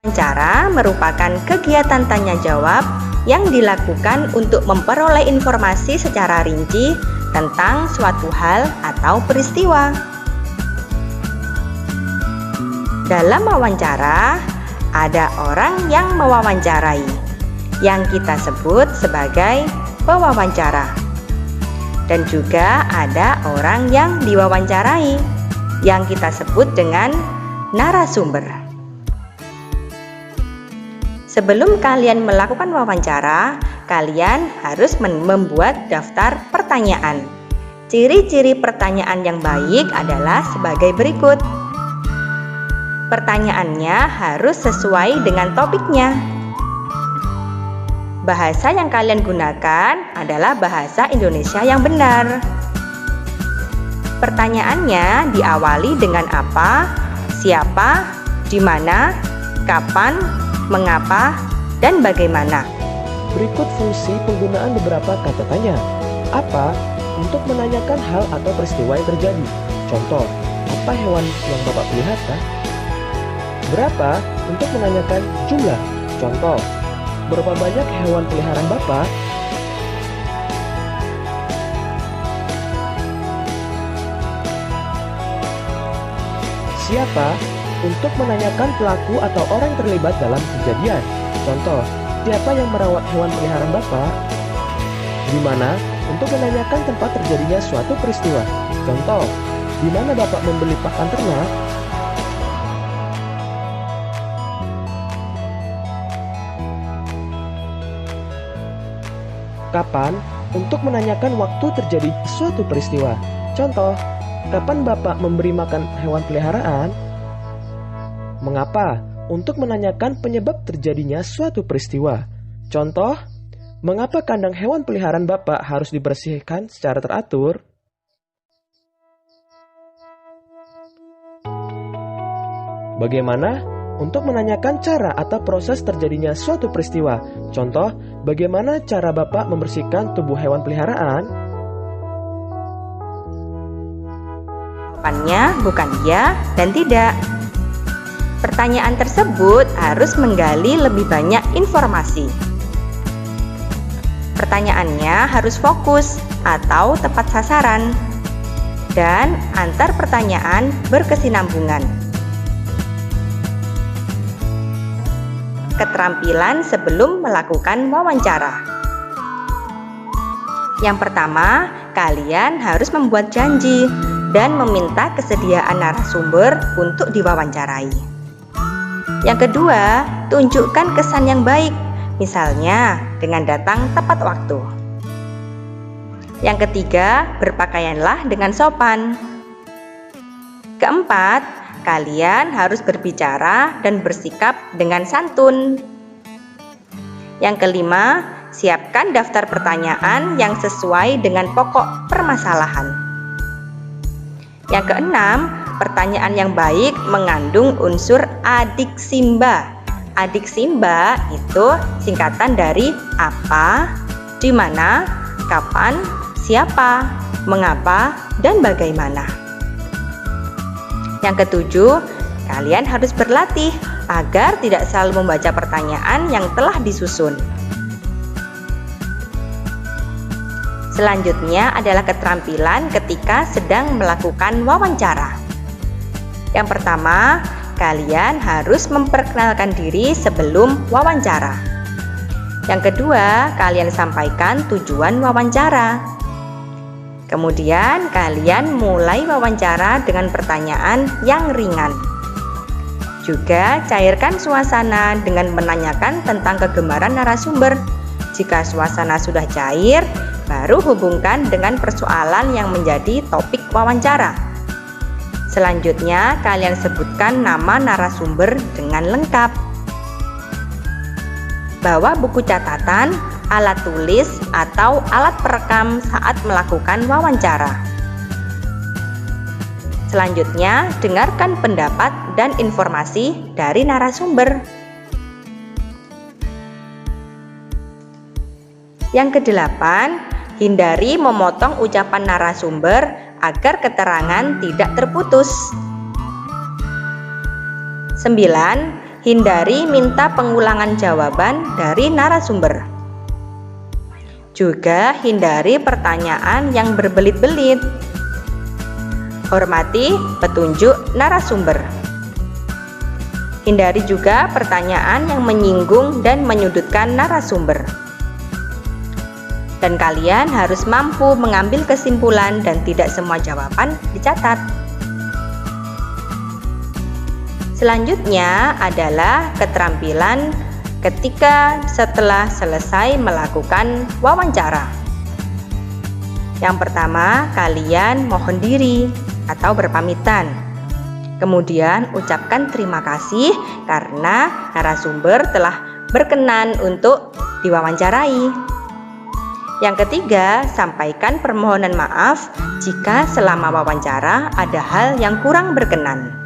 Wawancara merupakan kegiatan tanya jawab yang dilakukan untuk memperoleh informasi secara rinci tentang suatu hal atau peristiwa. Dalam wawancara, ada orang yang mewawancarai, yang kita sebut sebagai pewawancara. Dan juga ada orang yang diwawancarai, yang kita sebut dengan narasumber. Sebelum kalian melakukan wawancara, kalian harus membuat daftar pertanyaan. Ciri-ciri pertanyaan yang baik adalah sebagai berikut. Pertanyaannya harus sesuai dengan topiknya. Bahasa yang kalian gunakan adalah bahasa Indonesia yang benar. Pertanyaannya diawali dengan apa, siapa, di mana, kapan, mengapa, dan bagaimana. Berikut fungsi penggunaan beberapa kata tanya. Apa? Untuk menanyakan hal atau peristiwa yang terjadi. Contoh, apa hewan yang Bapak pelihara? Berapa? Untuk menanyakan jumlah. Contoh, berapa banyak hewan peliharaan Bapak? Siapa? Untuk menanyakan pelaku atau orang terlibat dalam kejadian. Contoh, siapa yang merawat hewan peliharaan Bapak? Di mana? Untuk menanyakan tempat terjadinya suatu peristiwa. Contoh, di mana Bapak membeli pakan ternak? Kapan? Untuk menanyakan waktu terjadi suatu peristiwa. Contoh, kapan Bapak memberi makan hewan peliharaan? Mengapa? Untuk menanyakan penyebab terjadinya suatu peristiwa. Contoh, mengapa kandang hewan peliharaan Bapak harus dibersihkan secara teratur? Bagaimana? Untuk menanyakan cara atau proses terjadinya suatu peristiwa. Contoh, bagaimana cara Bapak membersihkan tubuh hewan peliharaan? Jawabannya bukan ya dan tidak. Pertanyaan tersebut harus menggali lebih banyak informasi. Pertanyaannya harus fokus atau tepat sasaran, dan antar pertanyaan berkesinambungan. Keterampilan sebelum melakukan wawancara. Yang pertama, kalian harus membuat janji dan meminta kesediaan narasumber untuk diwawancarai. Yang kedua, tunjukkan kesan yang baik, misalnya dengan datang tepat waktu. Yang ketiga, berpakaianlah dengan sopan. Keempat, kalian harus berbicara dan bersikap dengan santun. Yang kelima, siapkan daftar pertanyaan yang sesuai dengan pokok permasalahan. Yang keenam, pertanyaan yang baik mengandung unsur adiksimba. Adiksimba itu singkatan dari apa, di mana, kapan, siapa, mengapa, dan bagaimana. Yang ketujuh, kalian harus berlatih agar tidak selalu membaca pertanyaan yang telah disusun. Selanjutnya adalah keterampilan ketika sedang melakukan wawancara. Yang pertama, kalian harus memperkenalkan diri sebelum wawancara. Yang kedua, kalian sampaikan tujuan wawancara. Kemudian, kalian mulai wawancara dengan pertanyaan yang ringan. Juga, cairkan suasana dengan menanyakan tentang kegemaran narasumber. Jika suasana sudah cair, baru hubungkan dengan persoalan yang menjadi topik wawancara. Selanjutnya, kalian sebutkan nama narasumber dengan lengkap. Bawa buku catatan, alat tulis, atau alat perekam saat melakukan wawancara. Selanjutnya, dengarkan pendapat dan informasi dari narasumber. Yang kedelapan, hindari memotong ucapan narasumber agar keterangan tidak terputus. 9. hindari minta pengulangan jawaban dari narasumber. Juga hindari pertanyaan yang berbelit-belit. Hormati petunjuk narasumber. Hindari juga pertanyaan yang menyinggung dan menyudutkan narasumber. Dan kalian harus mampu mengambil kesimpulan dan tidak semua jawaban dicatat. Selanjutnya adalah keterampilan ketika setelah selesai melakukan wawancara. Yang pertama, kalian mohon diri atau berpamitan. Kemudian ucapkan terima kasih karena narasumber telah berkenan untuk diwawancarai. Yang ketiga, sampaikan permohonan maaf jika selama wawancara ada hal yang kurang berkenan.